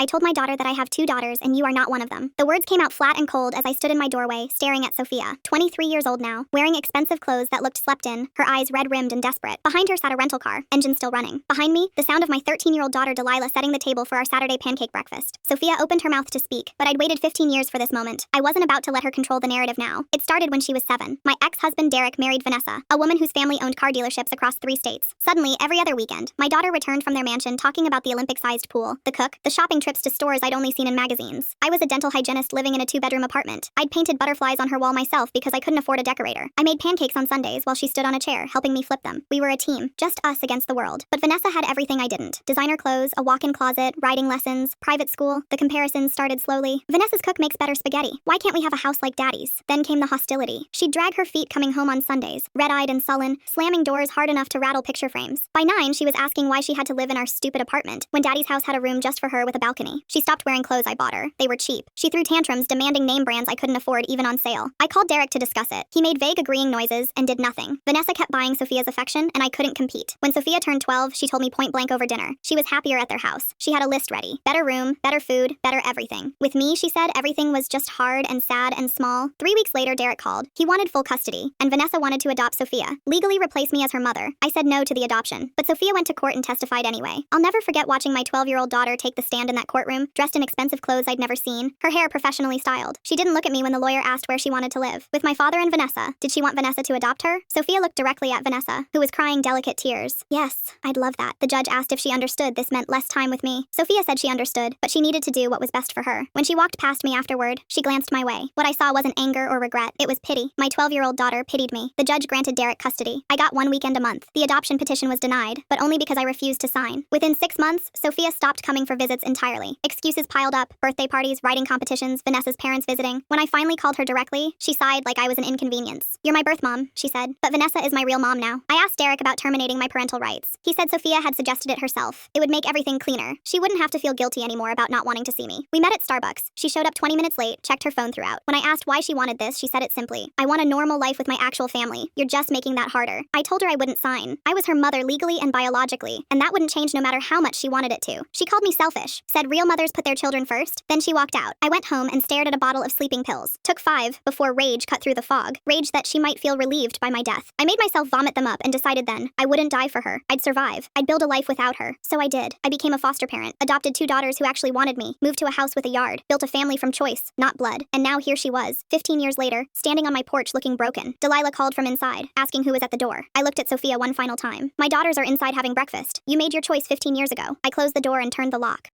I told my daughter that I have 2 daughters and you are not one of them. The words came out flat and cold as I stood in my doorway, staring at Sophia, 23 years old now, wearing expensive clothes that looked slept in, her eyes red-rimmed and desperate. Behind her sat a rental car, engine still running. Behind me, the sound of my 13-year-old daughter Delilah setting the table for our Saturday pancake breakfast. Sophia opened her mouth to speak, but I'd waited 15 years for this moment. I wasn't about to let her control the narrative now. It started when she was 7. My ex-husband Derek married Vanessa, a woman whose family owned car dealerships across 3 states. Suddenly, every other weekend, my daughter returned from their mansion talking about the Olympic-sized pool, the cook, the shopping trips to stores I'd only seen in magazines. I was a dental hygienist living in a 2-bedroom apartment. I'd painted butterflies on her wall myself because I couldn't afford a decorator. I made pancakes on Sundays while she stood on a chair, helping me flip them. We were a team, just us against the world. But Vanessa had everything I didn't. Designer clothes, a walk-in closet, writing lessons, private school. The comparisons started slowly. Vanessa's cook makes better spaghetti. Why can't we have a house like Daddy's? Then came the hostility. She'd drag her feet coming home on Sundays, red-eyed and sullen, slamming doors hard enough to rattle picture frames. By 9, she was asking why she had to live in our stupid apartment when Daddy's house had a room just for her with a balcony. She stopped wearing clothes I bought her. They were cheap. She threw tantrums demanding name brands I couldn't afford even on sale. I called Derek to discuss it. He made vague agreeing noises and did nothing. Vanessa kept buying Sophia's affection and I couldn't compete. When Sophia turned 12, she told me point blank over dinner. She was happier at their house. She had a list ready. Better room, better food, better everything. With me, she said, everything was just hard and sad and small. 3 weeks later, Derek called. He wanted full custody, and Vanessa wanted to adopt Sophia. Legally replace me as her mother. I said no to the adoption, but Sophia went to court and testified anyway. I'll never forget watching my 12-year-old daughter take the stand in that courtroom, dressed in expensive clothes I'd never seen, her hair professionally styled. She didn't look at me when the lawyer asked where she wanted to live. With my father and Vanessa, did she want Vanessa to adopt her? Sophia looked directly at Vanessa, who was crying delicate tears. Yes, I'd love that. The judge asked if she understood this meant less time with me. Sophia said she understood, but she needed to do what was best for her. When she walked past me afterward, she glanced my way. What I saw wasn't anger or regret. It was pity. My 12-year-old daughter pitied me. The judge granted Derek custody. I got 1 weekend a month. The adoption petition was denied, but only because I refused to sign. Within 6 months, Sophia stopped coming for visits entirely. Excuses piled up, birthday parties, writing competitions, Vanessa's parents visiting. When I finally called her directly, she sighed like I was an inconvenience. You're my birth mom, she said, but Vanessa is my real mom now. I asked Derek about terminating my parental rights. He said Sophia had suggested it herself. It would make everything cleaner. She wouldn't have to feel guilty anymore about not wanting to see me. We met at Starbucks. She showed up 20 minutes late, checked her phone throughout. When I asked why she wanted this, she said it simply. I want a normal life with my actual family. You're just making that harder. I told her I wouldn't sign. I was her mother legally and biologically, and that wouldn't change no matter how much she wanted it to. She called me selfish, said real mothers put their children first, then she walked out. I went home and stared at a bottle of sleeping pills. Took 5 before rage cut through the fog. Rage that she might feel relieved by my death. I made myself vomit them up and decided then I wouldn't die for her. I'd survive. I'd build a life without her. So I did. I became a foster parent, adopted 2 daughters who actually wanted me, moved to a house with a yard, built a family from choice, not blood. And now here she was, 15 years later, standing on my porch looking broken. Delilah called from inside, asking who was at the door. I looked at Sophia one final time. My daughters are inside having breakfast. You made your choice 15 years ago. I closed the door and turned the lock.